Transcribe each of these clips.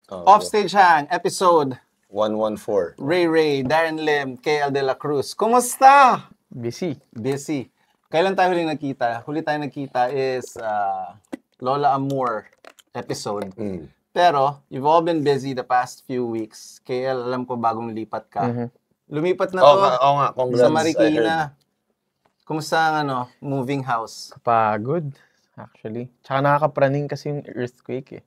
Offstage Hang, episode 114. Ray, Darren Lim, KL De La Cruz. Kumusta? Busy. Kailan tayo huli nagkita? Huli tayo nagkita is Lola Amour episode. Pero, you've all been busy the past few weeks. KL, alam ko bagong lipat ka. Lumipat na to Oo nga, congrats. sa Marikina. Kumusta ang moving house? Kapagod, actually. Tsaka nakakapraning kasi yung earthquake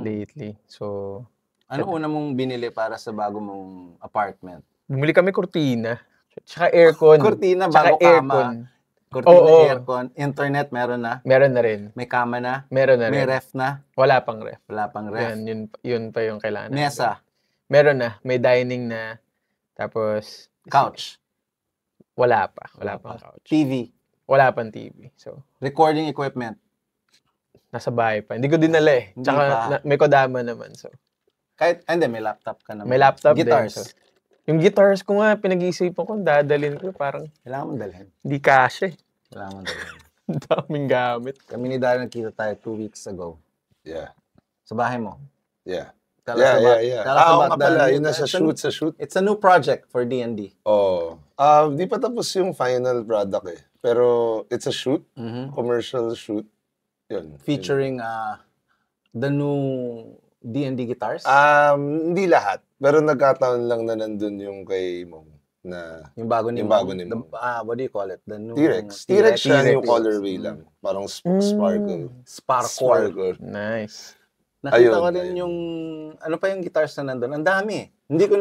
lately. So, Ano una mong binili para sa bago mong apartment? bumili kami kurtina. Tsaka aircon. Kurtina, Tsaka bago kama. Kurtina, Oo. aircon, internet, meron na? Meron na rin. May kama na? Meron na May rin. ref na? Wala pang ref. Wala pang ref. Yun pa yung kailangan. Mesa? Meron na. May dining na. Tapos, Couch? wala pa. Wala pang couch. TV? Wala pang TV. So, Recording equipment? nasa bahay pa. Hindi ko dinala eh. Hindi Tsaka pa. may kodama naman. So, Hindi, may laptop ka naman. may laptop Guitars? din. So, yung guitars ko nga, pinag-iisipan ko, dadalhin ko. Parang, Kailangan mong dalhin. hindi kasha eh. Kailangan mong dalhin. Ang daming gamit. Kami ni Darren nagkita tayo 2 weeks ago. Yeah. Sa bahay mo. Yeah. Tell us about- Yeah. tell us Oo about nga pala, the- yun na sa shoot. It's a new project for D&D. Oh. Di pa tapos yung final product eh. Pero it's a shoot, commercial shoot. Yun. Featuring the new D&D guitars. Hindi lahat. Pero nagkataon lang na nandun yung kay Mom na yung bago ni yung Mom. bago ni Mom. What do you call it? The new T-Rex. T-Rex siya T-Rex. yung colorway lang. Parang sparkle. Sparkle. Nice. Nakita Ayun, ko din ayun. yung ano pa yung guitars na nandun. Ang dami. Hindi ako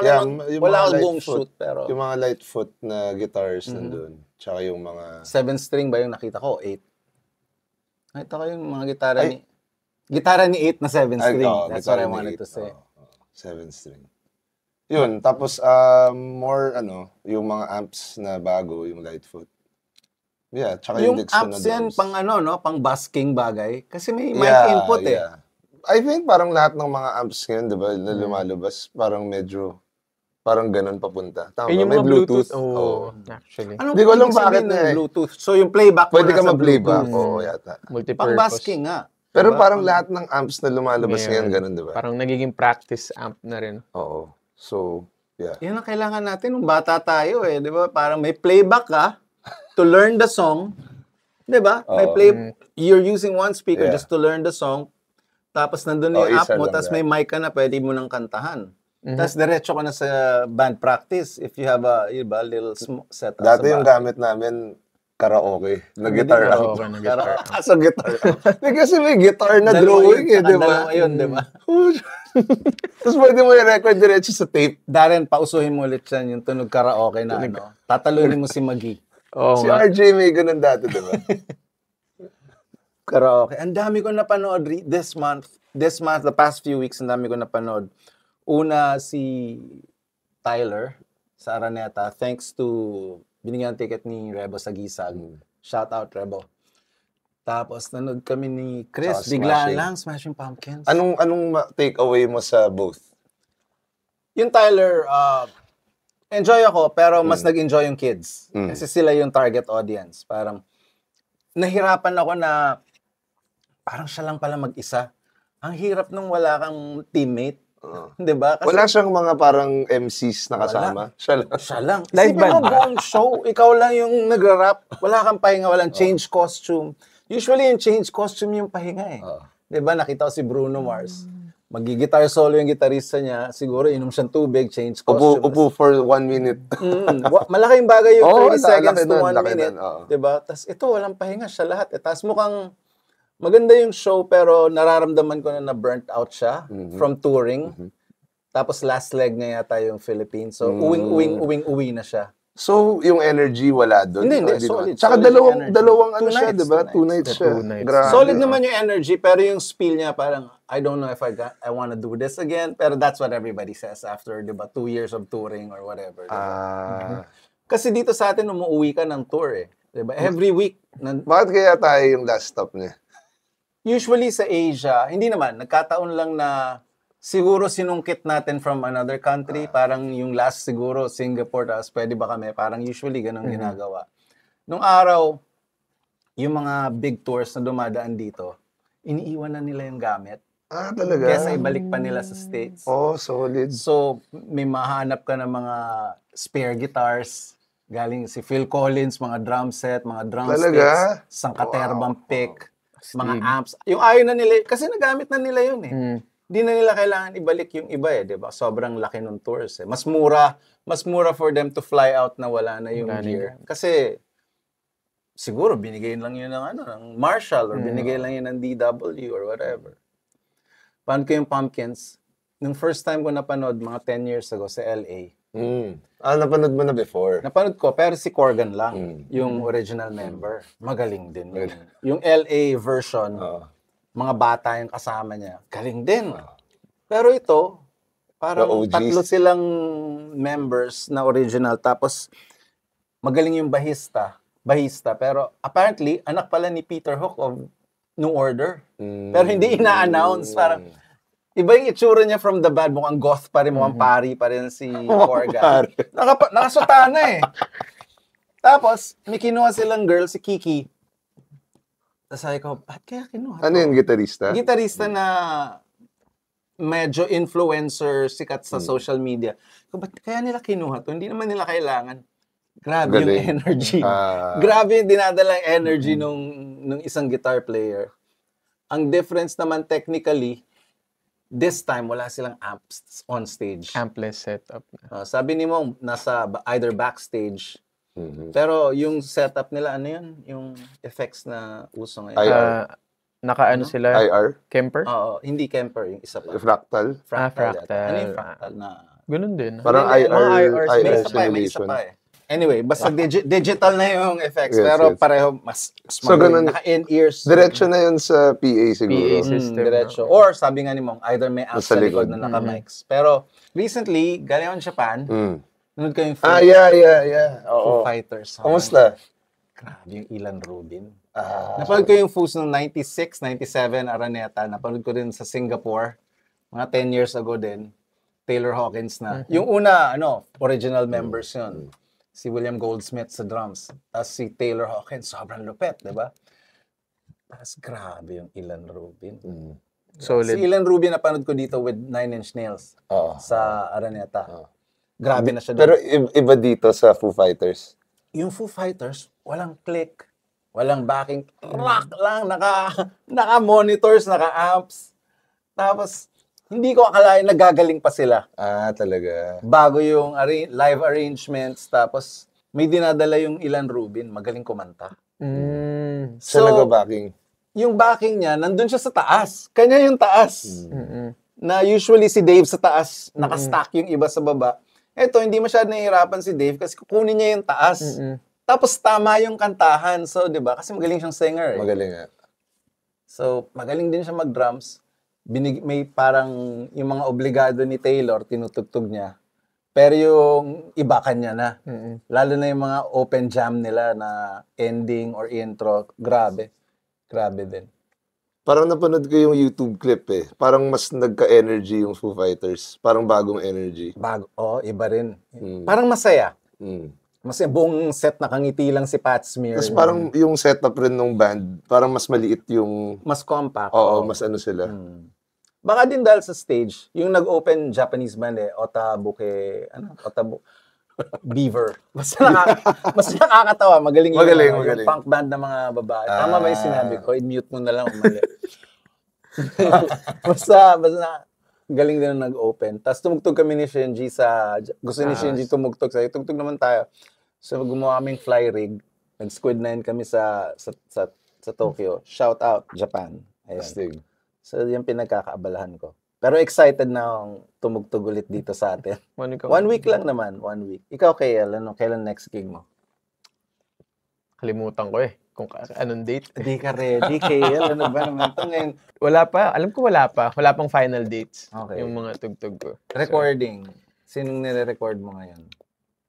Yeah, naman, yung wala mga akong buong Lightfoot. shoot pero Yung mga Lightfoot na guitars nandun. Tsaka yung mga... 7 string ba yung nakita ko? 8. Nakita ko yung mga gitara ni 8 na 7 string. That's what I wanted to say. 7 string. Yun, tapos more yung mga amps na bago, yung Lightfoot. Yeah, tsaka yung Yung Dixon amps na yan, drums. pang busking bagay. Kasi may mic Yeah, input eh. yeah. I think parang lahat ng mga amps ngayon, di ba, na lumalabas, parang medyo, parang ganun papunta. Tama ba? Yung May mga Bluetooth. Oo, actually. Ano Hindi ko alam ibig sabihin bakit ng nga eh. Bluetooth. So yung playback Pwede mo ka nasa mag-playback. Bluetooth. Oo, yata. Pang Multi-purpose. busking nga. Pero Diba? parang lahat ng amps na lumalabas ngayon, ganun, di ba? Parang nagiging practice amp na rin. Oo. So, yeah. Yan ang kailangan natin nung bata tayo eh. Di ba? Parang may playback ka to learn the song. Di ba? You're using one speaker Yeah. just to learn the song. Tapos nandun yung app isa mo, lang tapos yan. may mic ka na, pwede mo nang kantahan. Tapos diretso ka na sa band practice if you have a little setup Dati sa yung bahay. gamit namin, karaoke. Na guitar karaoke amp. na guitar. Sa guitar amp. Kasi may guitar na Dalawa drawing yun, eh, di ba? dalawa yun, di ba? Tapos pwede mo i-record diretso sa tape. Darren, pausuhin mo ulit yan, yung tunog karaoke na Tatalunin mo si Maggie. Oo Si nga. RJ may ganun dati, di ba? Karaoke. Ang dami ko napanood this month, the past few weeks, ang dami ko napanood. Una, si Tyler sa Araneta. Thanks to, binigyan ng ticket ni Rebo sa Gisag. Shout out, Rebo. Tapos, nanood kami ni Chris. Tsaka Biglaan Smashing. lang, Smashing Pumpkins. Anong take away mo sa both? Yung Tyler, enjoy ako, pero mas nag-enjoy yung kids. Kasi sila yung target audience. Parang, nahirapan ako na, parang siya lang pala mag-isa. Ang hirap nung wala kang teammate. Di ba? Kasi Wala siyang mga parang MCs na kasama. Siya lang. siya lang. Live Isipin band mo, ba? buong show, ikaw lang yung nagra-rap. Wala kang pahinga, walang change costume. Usually yung change costume yung pahinga eh. Di ba? Nakita ko si Bruno Mars. Mag-guitar solo yung gitarista niya. Siguro inom siyang tubig, change costume. Upo for 1 minute. Malaking bagay yung Oo, 30 seconds laki to nun, 1 laki minute. nun, oo. Diba? Tapos ito, walang pahinga siya lahat. Tapos mukhang maganda yung show pero nararamdaman ko na na-burnt out siya from touring. Tapos last leg na yata yung Philippines. So uwing-uwi na siya. So, yung energy wala doon? Hindi, Di ba? solid. Tsaka Solid yung energy. dalawang ano 2 siya, nights, di ba? 2 2 nights siya. 2 nights. Grabe. Solid naman yung energy pero yung spiel niya parang I don't know if I want to do this again pero that's what everybody says after 'di ba 2 years of touring or whatever. Diba? Kasi dito sa atin umuwi ka ng tour eh. 'Di ba? Every week Bakit kaya tayo yung last stop niya? usually sa Asia, hindi naman nagkataon lang na siguro sinungkit natin from another country, parang yung last siguro Singapore, tapos pwede ba kami? Parang usually ganun ginagawa. Nung araw, yung mga big tours na dumadaan dito, iniiwan na nila yung gamit. Ah, talaga? Kesa ibalik pa nila sa States. Oh, solid. So, may mahanap ka ng mga spare guitars. Galing si Phil Collins, mga drum set, mga drumsticks, Talaga? sangkaterbang pick, mga Astig. amps. Yung ayaw na nila, kasi nagamit na nila yun eh. Mm. Hindi na nila kailangan ibalik yung iba eh, di ba? Sobrang laki ng tours eh. Mas mura for them to fly out na wala na yung Wala na gear. Kasi, siguro binigay lang yun ng Marshall or binigay lang yun ng DW or whatever. Paano ko yung Pumpkins? Nung first time ko napanood, mga 10 years ago sa LA, Ah, napanood mo na before? napanood ko, pero si Corgan lang, yung original member. Magaling din. Yung LA version, Oo. mga bata yung kasama niya. Galing din. Pero ito, The parang OGs. tatlo silang members na original. Tapos, magaling yung bahista. Pero apparently, anak pala ni Peter Hook of New Order. Pero hindi ina-announce. Parang, iba yung itsura niya from the band. Mukhang goth pa rin, mukhang pari pa rin si Corgan. Nakasutana eh. Tapos, may kinuha silang girl, si Kiki. Tapos sabi ko, ba't kaya kinuha? Ano yung gitarista? Gitarista na medyo influencer, sikat sa social media. So, ba't kaya nila kinuha to? Hindi naman nila kailangan. Grabe yung Galing. energy. Ah. Grabe yung dinadala yung energy nung isang guitar player. Ang difference naman technically, this time, wala silang amps on stage. Ampless setup. Sabi ni Mong, nasa either backstage. Mhm. Pero yung setup nila, ano yun? Yung effects na uso ngayon. IR. Naka-ano sila? IR? Kemper? Oo, hindi Kemper, yung isa pa. Fractal? Fractal. yata. Fractal. Ano yung fractal na? Ganun din. Parang Hindi, IR, mga IR may IR isa pa, may isa simulation. pa eh. Anyway, basta digital na yung effects, Yes, pero yes. pareho mas So, ganun. naka-in-ears. Diretso na yun sa PA siguro. PA system. Diretso. Or sabi nga ni Mong, either may amps Nasa sa likod likod. na naka-mics. Pero recently, galing ako ng Japan, nanood ko yung Ah, yeah. Foo Oo. Fighters. Kamusta? Grabe yung Ilan Rubin. Ah, Napanood ko yung Foos noong 96, 97, Araneta. Napanood ko rin sa Singapore. Mga 10 years ago din. Taylor Hawkins na. Yung una, original members yun. Si William Goldsmith sa drums. Tapos si Taylor Hawkins, sobrang lupet, di ba? Tapos grabe yung Ilan Rubin. Si Solid. Ilan Rubin napanood ko dito with Nine Inch Nails Oo. sa Araneta. Grabe na siya doon. Pero iba dito sa Foo Fighters. Yung Foo Fighters, walang click, walang backing, rock lang, naka-monitors, naka-amps. Tapos, hindi ko akalain nagagaling pa sila. Ah, talaga. Bago yung live arrangements, tapos may dinadala yung Ilan Rubin, magaling kumanta. Siya nag-backing. Yung backing niya, nandun siya sa taas. Kanya yung taas. Mm-mm. Na usually si Dave sa taas, nakastack yung iba sa baba. Eto, hindi masyado nahihirapan si Dave kasi kukunin niya yung taas. Tapos tama yung kantahan. So, di ba? Kasi magaling siyang singer. Eh. Magaling nga. So, magaling din siya mag-drums. May parang yung mga obligado ni Taylor, tinutugtog niya. Pero yung iba kanya na. Lalo na yung mga open jam nila na ending or intro. Grabe. Grabe din. Parang napanood ko yung YouTube clip eh. Parang mas nagka-energy yung Foo Fighters. Parang bagong energy. Bago. Iba rin. Parang masaya. Masaya. Buong set nakangiti lang si Pat Smear. Tapos parang yung setup rin ng band, parang mas maliit yung... Mas compact. Oo, mas ano sila. Baka din dahil sa stage, yung nag-open Japanese band Beaver. Mas nakakatawa. Magaling yung, Magaling. yung punk band ng mga babae. Tama ba yung sinabi ko? I-mute mo na lang. Mali. basta galing din nag-open. Tapos tumugtog kami ni Shinji gusto ni Shinji tumugtog. Sabi, tugtog naman tayo. So gumawa kaming fly rig. Nag-squid 9 kami sa Tokyo. Shout out, Japan. Ayan. Astig. So, yung pinagkakaabalahan ko. Pero excited na akong tumugtog ulit dito sa atin. 1 week lang naman. 1 week. Ikaw, KL, kailan next gig mo? Kalimutan ko eh. Kung anong date. Hindi ka ready, KL. Ano ba naman ito ngayon? Wala pa. Alam ko wala pa. Wala pang final dates. Okay. Yung mga tugtog ko. Recording. Sinong nire-record mo ngayon?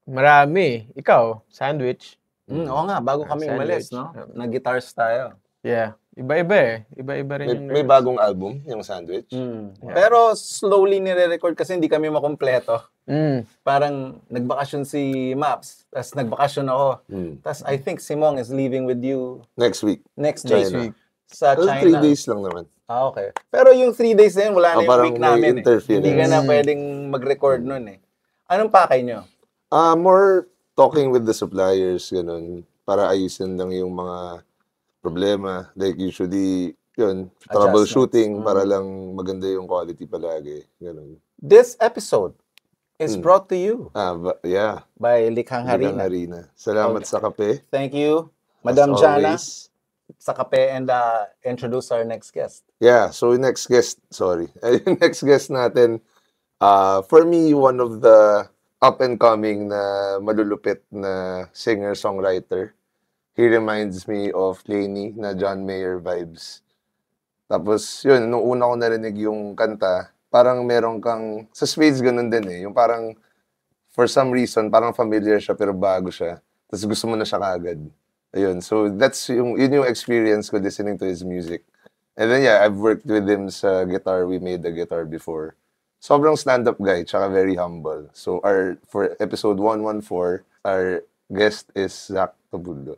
Marami. Ikaw, Sandwich. Oo nga, bago kami umalis, no? Nag-guitars tayo. Yeah. Iba-iba eh. Iba-iba rin yung May bagong album, yung Sandwich. Yeah. Pero slowly nire-record kasi hindi kami makumpleto. Mm. Parang nagbakasyon si Maps, tapos nagbakasyon ako. Tapos I think si Mong is leaving with you Next week. next China. week sa Well, China. 3 days lang naman. Okay. Pero yung 3 days na yun, wala na yung parang week may namin interference. Hindi ka na pwedeng mag-record nun eh. Anong pakay nyo? More talking with the suppliers, ganun, para ayusin lang yung mga problema. Like usually, yun, troubleshooting para lang maganda yung quality palagi. Ganun. This episode is brought to you Yeah. by Likhang Likhang Harina. Harina. Salamat sa kape. Thank you, As Madam Jana, always. sa kape and introduce our next guest. Yeah, so yung next guest natin, for me, one of the up-and-coming na malulupit na singer-songwriter. He reminds me of Lainey na John Mayer vibes. Tapos, yun, nung una ko narinig yung kanta, parang meron kang, sa Spades ganun din eh, yung parang, for some reason, parang familiar siya pero bago siya. Tapos gusto mo na siya kaagad. Ayun, so yun yung experience ko listening to his music. And then yeah, I've worked with him sa guitar. We made the guitar before. Sobrang stand-up guy, tsaka very humble. So for episode 114, our guest is Zach Tabuldo.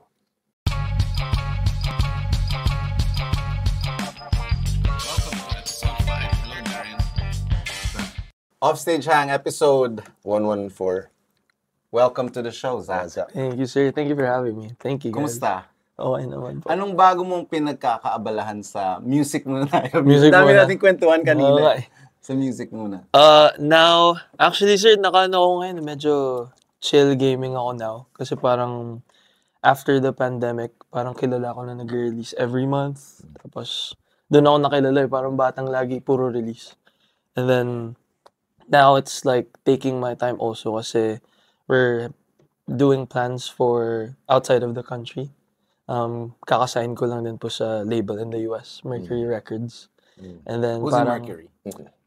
Offstage Hang, episode 114. Welcome to the show, Zach. Thank you, sir. Thank you for having me. Thank you, guys. Kumusta? Okay naman po. Anong bago mong pinagkakaabalahan sa music muna tayo? Music Dami muna. natin kwentuhan kanina. Okay. Sa music muna. Now, actually, sir, nakaano ako ngayon. Medyo chill gaming ako now. Kasi parang after the pandemic, parang kilala ko na nag-release every month. Tapos, doon ako nakilala eh. Parang batang lagi, puro release. And then, now it's like taking my time also kasi we're doing plans for outside of the country. Kakasign ko lang din po sa label in the US, Mercury Records. And then Who's in parang Mercury?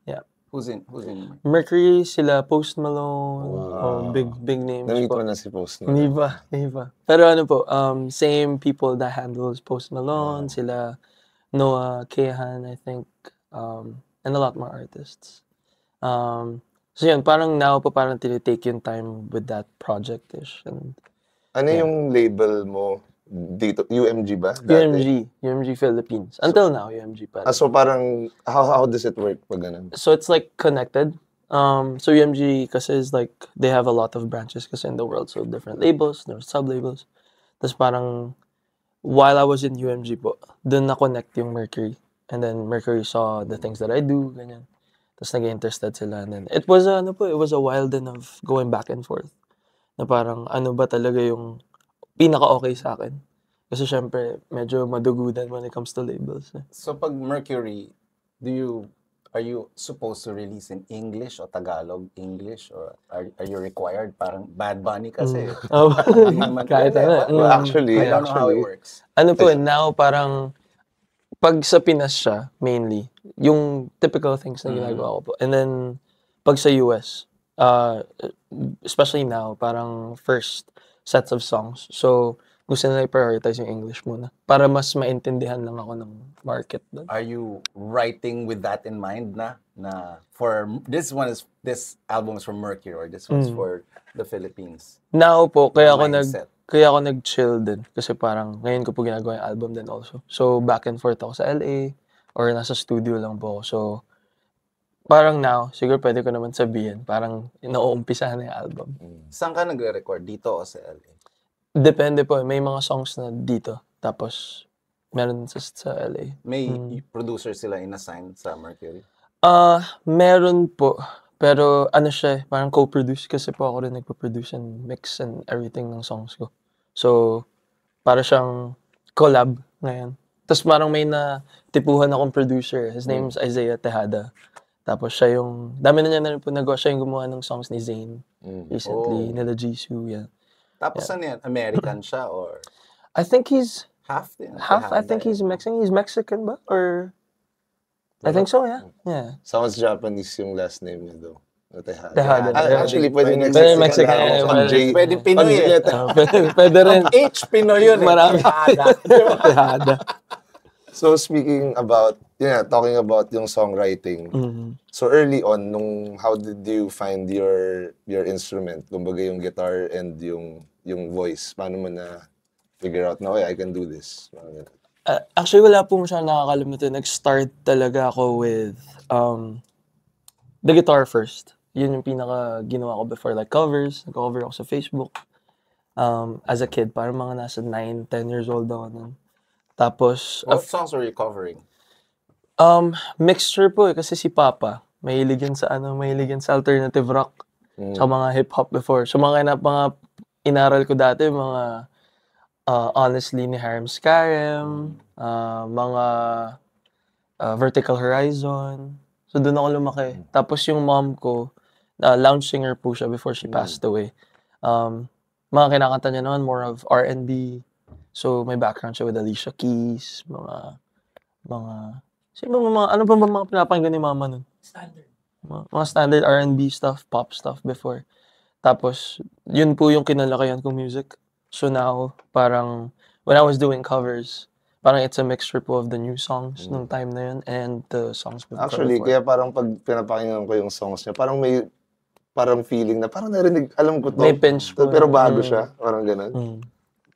Yeah. Who's in Mercury, sila Post Malone, big names Namit po. mo na si Post Hindi Malone. pa. Pero ano po, same people that handles Post Malone, sila Noah Kahan, I think, and a lot more artists. So yun, parang now pa parang tinitake yung time with that project-ish. And Ano yung label mo dito? UMG ba? Dati? UMG Philippines. Until now, UMG pa rin. So parang, how does it work pag ganun? So it's like connected. So UMG kasi is like, they have a lot of branches kasi in the world. So different labels, there's sub-labels. Tapos parang, while I was in UMG po, dun na-connect yung Mercury. And then Mercury saw the things that I do, ganyan. Tapos naging interested sila. And then it was a while din of going back and forth. Na parang ano ba talaga yung pinaka-okay sa akin. Kasi syempre, medyo madugudan when it comes to labels. So pag Mercury, are you supposed to release in English o Tagalog? English or are you required? Parang Bad Bunny kasi. Hindi naman Kahit pwede. ano. Well, actually, I don't know how it works. Ano po, now parang pag sa Pinas siya, mainly, yung typical things na ginagawa ko po. And then, pag sa US, especially now, parang first sets of songs. So, gusto nila i-prioritize yung English muna. Para mas maintindihan lang ako ng market doon. Are you writing with that in mind na for this album is for Mercury or this one's for the Philippines? Now po, kaya ako Mindset. nag-chill din. Kasi parang ngayon ko po ginagawa yung album din also. So, back and forth ako sa LA or nasa studio lang po ako. So, parang now, siguro pwede ko naman sabihin, parang nauumpisahan na yung album. Saan ka nagre-record? Dito o sa LA? Depende po. May mga songs na dito. Tapos, meron sa LA. May producer sila inassign sa Mercury? Meron po. Pero ano siya, parang co-produce kasi po ako rin nagpo-produce and mix and everything ng songs ko. So, para siyang collab ngayon. Tapos parang may natipuhan akong producer. His name is Isaiah Tejada. Tapos siya yung, dami na niya na rin po nagawa. Siya yung gumawa ng songs ni Zayn recently, nila Jisoo, yan. Tapos ano yan? American siya or I think he's half din? I think he's Mexican. He's Mexican ba? Or I think so, yeah. Yeah. Sounds Japanese yung last name niya daw. Tejada. Actually, pwede Pwede Mexican. Pwede Pinoy eh. Pwede rin. H Pinoy yun eh. Marami. Tejada. So speaking about, talking about yung songwriting. So early on, how did you find your instrument? Kumbaga yung guitar and yung voice. Paano mo na figure out na, okay, I can do this? Actually, wala po masyadong nakakalimutan. Nag-start talaga ako with the guitar first. Yun yung pinaka ginawa ko before, like covers. Nag-cover ako sa Facebook. As a kid, parang mga nasa 9, 10 years old ako nun. Tapos, What songs were you covering? mixture po kasi si Papa, mahilig yun sa alternative rock. Tsaka mga hip-hop before. So mga inaral ko dati, mga Honestly ni Haram Scarem, mga Vertical Horizon. So doon ako lumaki. Tapos yung mom ko, lounge singer po siya before she passed away. Mga kinakanta niya naman, more of R&B. So may background siya with Alicia Keys, ano pa ba mga pinapakinggan ni mama nun? Standard. Mga standard R&B stuff, pop stuff before. Tapos, yun po yung kinalakihan kong music. So now, parang, when I was doing covers, parang it's a mixture po of the new songs nung time na yun and the songs before. Actually, kaya parang pag pinapakinggan ko yung songs niya, parang may feeling na parang narinig, alam ko to. May pinch po. Pero bago siya, parang ganun.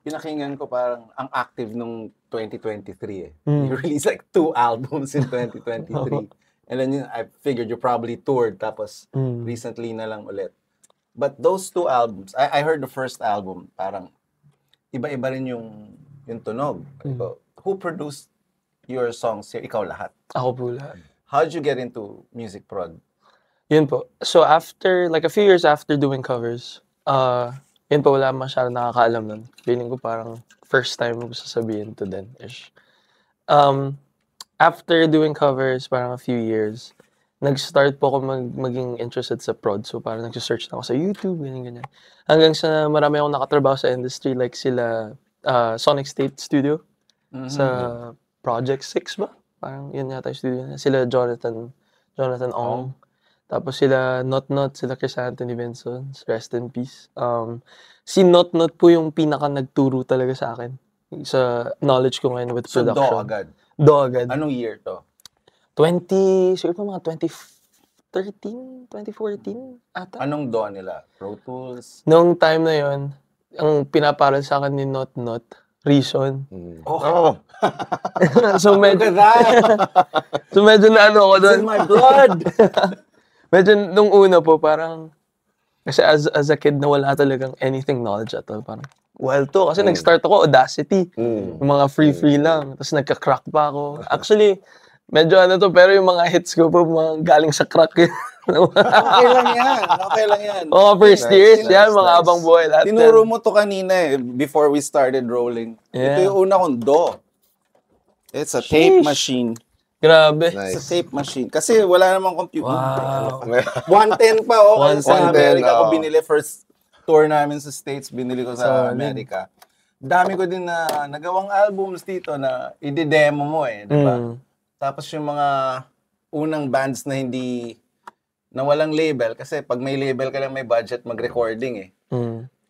Pinakinggan ko parang ang active nung 2023 eh. You released like 2 albums in 2023. And then I figured you probably toured tapos recently na lang ulit. But those 2 albums, I heard the first album, parang iba-iba rin yung tunog. Who produced your songs? Ikaw lahat? Ako po lahat. How did you get into music prod? Yun po. So after, like a few years after doing covers, yun po wala masyadong nakakaalam nun. Feeling ko parang first time ko sasabihin to din-ish. After doing covers, parang a few years, nag-start po ako maging interested sa prod. So parang nag-search na ako sa YouTube, ganyan. Hanggang sa marami akong nakatrabaho sa industry, like sila Sonic State Studio, sa Project 6 ba? Parang yun yata yung studio na. Sila Jonathan Ong. Tapos sila Not, sila Chris Anthony Vinson, rest in peace. Si Not po yung pinaka nagturo talaga sa akin sa knowledge ko ngayon with production. So, Do agad. Anong year to? Siguro pa mga 2013, 2014 ata. Anong do nila? Pro Tools? Noong time na yon, ang pinaparal sa akin ni Not, Reason. Oh. So medyo, Look at that! so medyo na ano ako doon. It's in my blood! Medyo nung una po parang, kasi as a kid na wala talagang anything knowledge at all. Parang, well to. Kasi nag-start ako Audacity. Yung mga free lang. Tapos nagka-crack pa ako. Actually, medyo ano to, pero yung mga hits ko po, mga galing sa crack. Okay lang yan. Mga first years, yan, mga abang buhay. Lahat Tinuro yan. mo to kanina eh, before we started rolling. Yeah. Ito yung una kong do. It's a tape Sheesh. machine. Grabe. Nice. It's a tape machine. Kasi wala namang computer. Wow. 110 pa, oh. Kasi sa 110, Amerika ko oh. binili. First tour namin sa States, binili ko sa Solid. Amerika. Dami ko din na nagawang albums dito na i-demo mo eh, di ba? Tapos yung mga unang bands na walang label, kasi pag may label ka lang may budget mag-recording eh.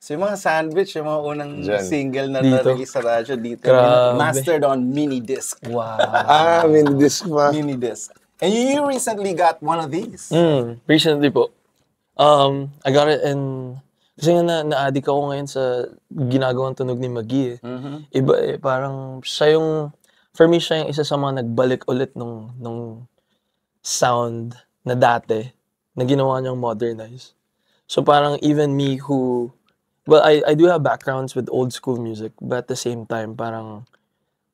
So yung mga Sandwich, yung mga unang Dyan. single na Dito. na-release sa radyo dito, Grabe. mastered on mini disc. Wow. Mini-disc pa. Mini disc. And you recently got one of these. Recently po. I got it in... Kasi nga na-addict ako ngayon sa ginagawang tunog ni Maggie eh. Iba eh, parang siya yung... For me, siya yung isa sa mga nagbalik ulit nung sound na dati na ginawa niyang modernize. So parang even me who... Well, I do have backgrounds with old school music, but at the same time, parang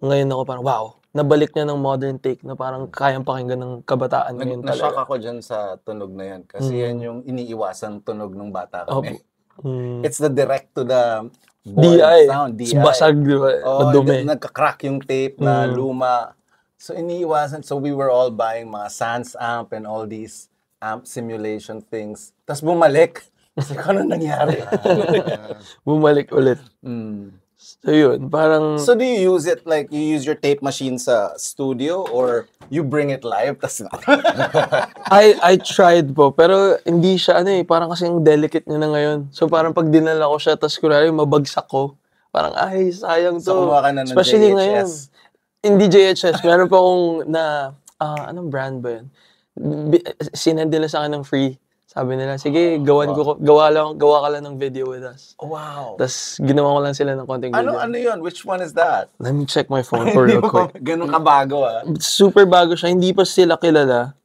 ngayon ako parang, wow, nabalik niya ng modern take na parang kayang pakinggan ng kabataan ngayon Na-shock talaga. ako dyan sa tunog na yan. Kasi yan yung iniiwasan tunog ng bata kami. It's the direct to the board DI. sound. DI. Basag, di ba? Oh, Madumi. nagka-crack yung tape na luma. So iniiwasan. So we were all buying mga Sans amp and all these amp simulation things. Tapos bumalik. Kasi ano nangyari? Bumalik ulit. So yun, parang... So do you use it like, you use your tape machine sa studio or you bring it live? Tas I tried po, pero hindi siya parang kasi yung delicate niya na ngayon. So parang pag dinala ko siya, tas kunwari mabagsak ko, parang ay, sayang to. So kumuha ka na ng Especially JHS. ngayon. Hindi JHS, meron pa akong anong brand ba yun? Sinend nila sa akin ng free. Sabi nila, sige, gawa ka lang ng video with us. Wow. Tapos, ginawa ko lang sila ng konting video. Ano yun? Which one is that? Let me check my phone for real quick. Ganun kabago Super bago siya. Hindi pa sila kilala.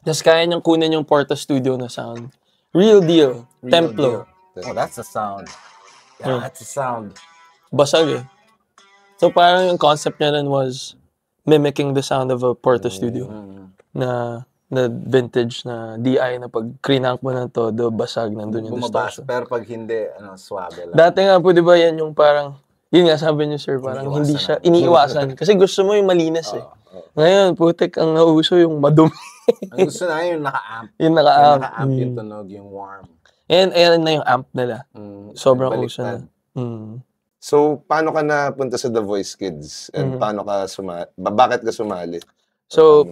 Tapos, kaya niyang kunin yung Porta Studio na sound. Real deal. Templo. Oh, that's the sound. Yeah, that's the sound. Basag eh. So, parang yung concept niya nun was mimicking the sound of a Porta Studio. Na vintage na DI na pag crank mo ng todo, basag, nandun yung Bumabas, distortion. pero pag hindi, suwabe lang. Dati nga po, di ba yan yung parang, yun nga sabi niyo sir, parang hindi siya iniiwasan. Kasi gusto mo yung malinis eh. Ngayon, putik, ang nauso yung madumi. Ang gusto na yung naka-amp. Yung naka-amp. Yung naka-amp yung tunog, yung warm. Ayan na yung amp nila. Sobrang uso baliktad. na. So, paano ka napunta sa The Voice Kids? And paano ka bakit ka sumali? So,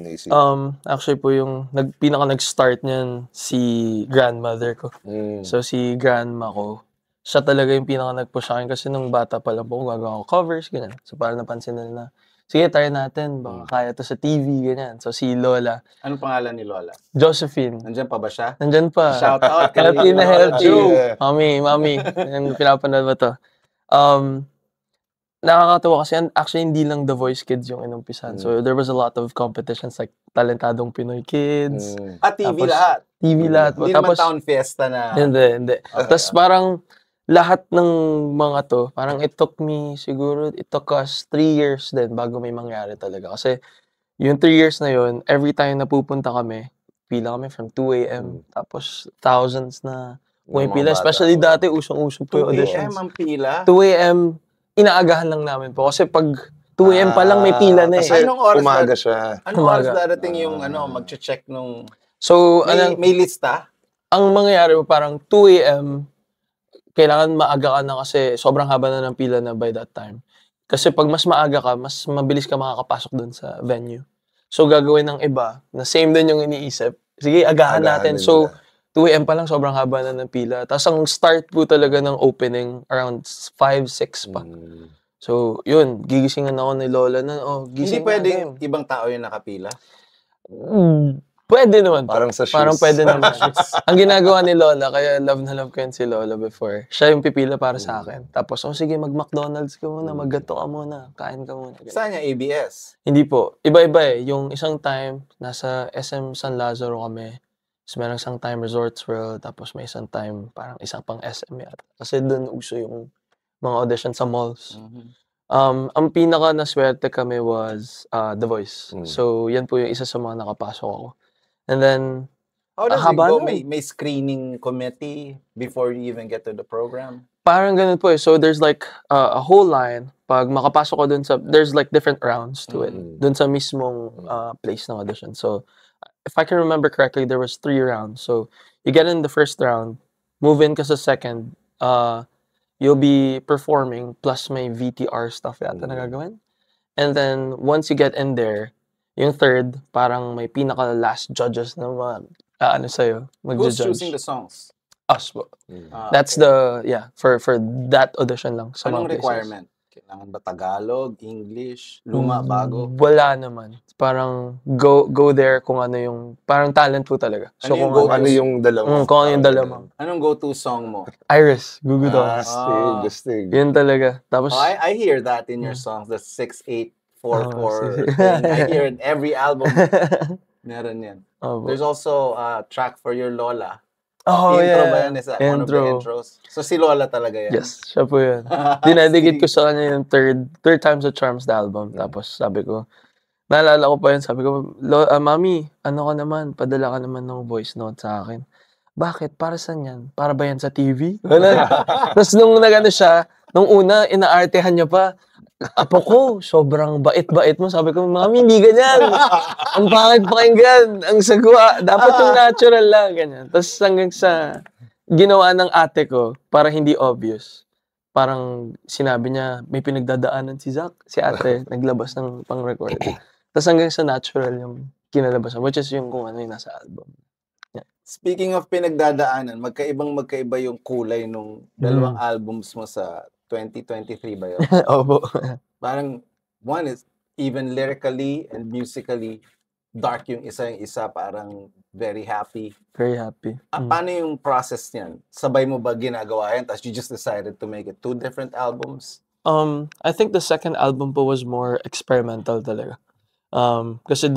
actually po yung nag-start niyan si grandmother ko. So, si grandma ko, siya talaga yung nag-push sa akin kasi nung bata pa lang po, gagawa ko covers, ganyan. So, parang napansin nila na, sige, try natin, baka kaya to sa TV, ganyan. So, si Lola. Anong pangalan ni Lola? Josephine. Nandyan pa ba siya? Nandyan pa. Shout out. Healthy na healthy. Yeah. Mami. Yan, pinapanood ba to? Nakakatawa kasi actually hindi lang The Voice Kids yung inumpisan. So there was a lot of competitions like Talentadong Pinoy Kids. TV Tapos, lahat. TV lahat. Hindi naman Town Fiesta na. Hindi. Tapos parang lahat ng mga to, parang it took us 3 years din bago may mangyari talaga. Kasi yung 3 years na yun, every time na pupunta kami, pila kami from 2 a.m. Tapos thousands na pumipila. Especially dati, usong-uso po yung 2 auditions. a.m. ang pila? 2 a.m. inaagahan lang namin po. Kasi pag 2 a.m. pa lang may pila na eh. Kasi Anong oras umaga siya. Anong oras darating yung mag-check nung... So, May lista? ang mangyayari po parang 2 a.m. kailangan maaga ka na kasi sobrang haba na ng pila na by that time. Kasi pag mas maaga ka, mas mabilis ka makakapasok dun sa venue. So, gagawin ng iba na same din yung iniisip. Sige, agahan natin. So, 2 a.m. pa lang, sobrang haba na ng pila. Tapos ang start po talaga ng opening around 5, 6 pa. So, yun, gigisingan ako ni Lola na, Hindi gising pwedeng ibang tao yung nakapila? Pwede naman po. Parang sa shoes. Parang pwede naman. Ang ginagawa ni Lola, kaya love na love ko yun si Lola before. Siya yung pipila para sa akin. Tapos, sige, mag-McDonald's ka muna, mag-gato ka muna, kain ka muna. Saan niya? ABS? Hindi po. Iba-iba eh. Yung isang time, nasa SM San Lazaro kami. Tapos meron isang time Resorts World. Tapos may isang time, parang isang pang SM yata. Kasi doon uso yung mga audition sa malls. Ang pinaka naswerte kami was The Voice. So, yan po yung isa sa mga nakapasok ako. And then, how does it go? May screening committee before you even get to the program? Parang ganun po eh. So, there's like a whole line. Pag makapasok ko dun sa, there's like different rounds to it. Dun sa mismong place ng audition. So, if I can remember correctly, there was 3 rounds. So, you get in the first round, move in ka sa second, you'll be performing plus may VTR stuff yata na gagawin. And then, once you get in there, yung third, parang may pinaka-last judges na sa'yo, Who's mag-judge. choosing the songs? Us po. That's for that audition lang. Sa Anong mga places. requirement? Kailangan ba Tagalog, English, luma, bago? Wala naman. Parang go there kung ano yung, parang talent po talaga. So Ano yung kung go-to? Ano yung dala mo? kung ano yung dala mo. Anong go-to song mo? Iris, Gugu Dolls. Astig. Yun talaga. Tapos, I hear that in your songs, the 6-8-4-4 thing. I hear it every album. Meron yan. There's also a track for your Lola. Intro ba yan? Is that one of the intros? So si Lola talaga yan? Yes, siya po yun. Dinadikit ko sa kanya yung third Times the Charms na album. Tapos sabi ko, naalala ko pa yun, sabi ko, Mami, ano ka naman, padala ka naman ng voice note sa akin. Bakit? Para saan yan? Para ba yan sa TV? Tapos nung nagano siya, nung una, inaartehan niya pa, apo ko, sobrang bait-bait mo. Sabi ko, Mami, hindi ganyan. Ang pangit pakinggan. Ang sagwa. Dapat yung natural lang. Ganyan. Tapos hanggang sa ginawa ng ate ko, para hindi obvious. Parang sinabi niya, may pinagdadaanan si Zach. Si ate, naglabas ng pang-record. Tapos hanggang sa natural yung kinalabasan, which is yung kung ano yung nasa album. Yeah. Speaking of pinagdadaanan, magkaiba yung kulay nung dalawang albums mo sa 2023 ba yun? Opo. Parang one is even lyrically and musically dark yung isa, parang very happy. Very happy. Paano yung process niyan? Sabay mo ba ginagawa yan, tapos you just decided to make it 2 different albums? I think the second album po was more experimental talaga. Kasi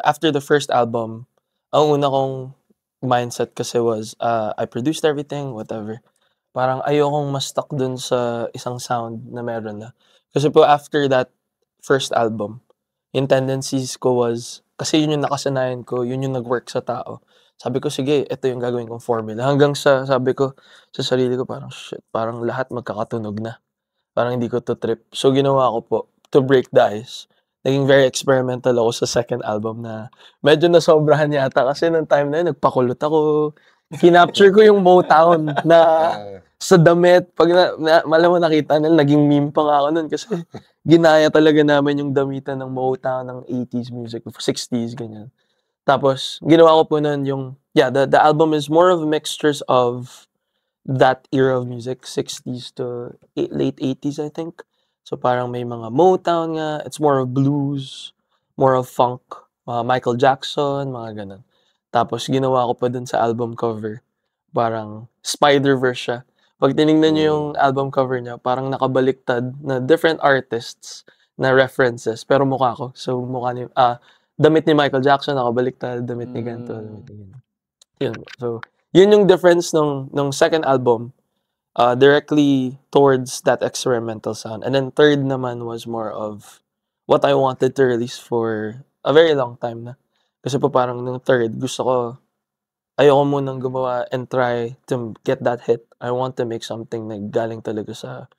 after the first album, ang una kong mindset kasi was, I produced everything, whatever. Parang ayokong ma-stuck dun sa isang sound na meron na. Kasi po after that first album, yung tendencies ko was, kasi yun yung nakasanayan ko, yun yung nag-work sa tao. Sabi ko, sige, ito yung gagawin kong formula. Hanggang sa, sabi ko, sa sarili ko, parang, shit, parang lahat magkakatunog na. Parang hindi ko to trip. So, ginawa ko po, to break the ice, naging very experimental ako sa second album na medyo nasobrahan yata kasi nung time na yun, nagpakulot ako. Kinapture ko yung Motown na sa damit. Pag malam mo nakita nila, naging meme pa nga ako nun kasi ginaya talaga namin yung damitan ng Motown, ng 80s music, 60s, ganyan. Tapos, ginawa ko po nun yung, the album is more of mixtures of that era of music, 60s to late 80s, I think. So parang may mga Motown nga, it's more of blues, more of funk, Michael Jackson, mga ganun. Tapos ginawa ko pa dun sa album cover, parang Spider-Verse siya. Pag tinignan niyo yung album cover niya, parang nakabaliktad na different artists na references, pero mukha ko. So mukha ni, damit ni Michael Jackson, nakabaliktad, damit ni ganito, damit ni ganito. Yun. So, yun yung difference nung second album, directly towards that experimental sound. And then third naman was more of what I wanted to release for a very long time na. Kasi po parang nung third, gusto ko, ayoko munang gumawa and try to get that hit. I want to make something na galing talaga sa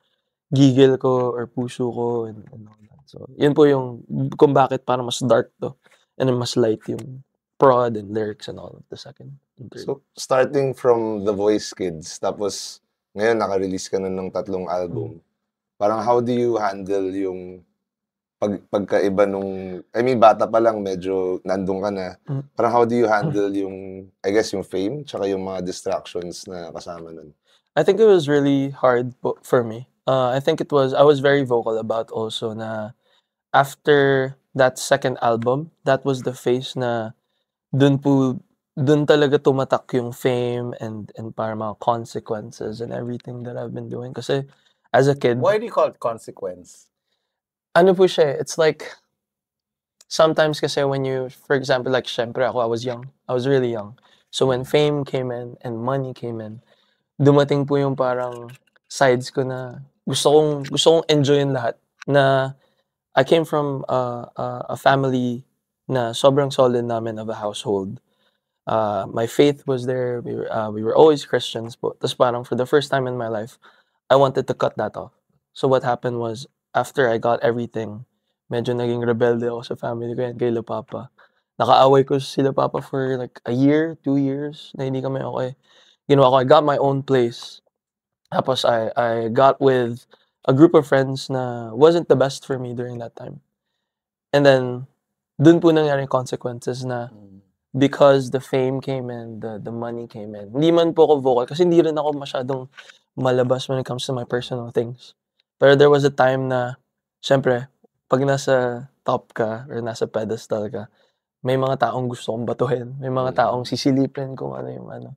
gigil ko or puso ko and all that. So, yun po yung kung bakit parang mas dark to and then mas light yung prod and lyrics and all of the second and third. So, starting from The Voice Kids, tapos ngayon naka-release ka na ng 3 album. Parang how do you handle yung pagkaiba nung, I mean, bata pa lang, medyo nandun ka na. Parang how do you handle yung, I guess, yung fame, tsaka yung mga distractions na kasama nun? I think it was really hard for me. I think I was very vocal about also na after that second album, that was the phase na dun talaga tumatak yung fame and parang mga consequences and everything that I've been doing. Kasi as a kid, Why do you call it consequence? ano po siya, it's like, sometimes kasi when you, for example, like, syempre ako, I was young. I was really young. So when fame came in and money came in, dumating po yung parang sides ko na gusto kong enjoyin lahat. Na I came from a family na sobrang solid namin of a household. My faith was there. We were always Christians po. Tapos parang for the first time in my life, I wanted to cut that off. So what happened was, after I got everything, medyo naging rebelde ako sa family ko yan, kay La Papa. Nakaaway ko sila Papa for like a year, 2 years, na hindi kami okay. Ginawa ko, I got my own place. Tapos I got with a group of friends na wasn't the best for me during that time. And then, dun po nangyari consequences na because the fame came in, the money came in. Hindi man po ako vocal kasi hindi rin ako masyadong malabas when it comes to my personal things. Pero there was a time na, syempre, pag nasa top ka or nasa pedestal ka, may mga taong gusto kong batuhin. May mga taong sisilipin kung ano yung ano.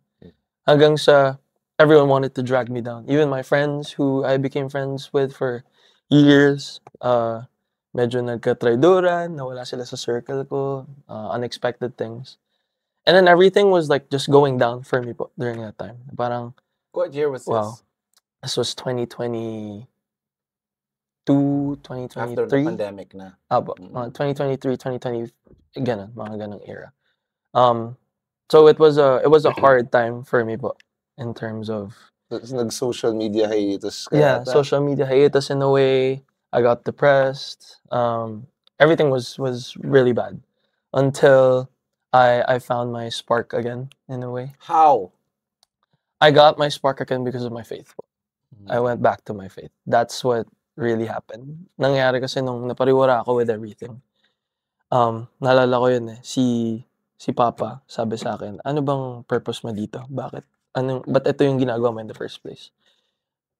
Hanggang sa everyone wanted to drag me down. Even my friends who I became friends with for years, medyo nagka-traidoran, nawala sila sa circle ko, unexpected things. And then everything was like just going down for me po during that time. Parang, What year was this? wow. This was 2022, 2023. After the pandemic na. 2023, 2020, ganun, mga ganung era. So it was a hard time for me po in terms of nag-social media hiatus ka yeah, yata. social media hiatus in a way. I got depressed. Everything was really bad until I found my spark again in a way. How? I got my spark again because of my faith. I went back to my faith. That's what really happened. Nangyari kasi nung napariwara ako with everything. Naalala ko yun eh. Si Papa sabi sa akin, ano bang purpose mo dito? Ba't ito yung ginagawa mo in the first place?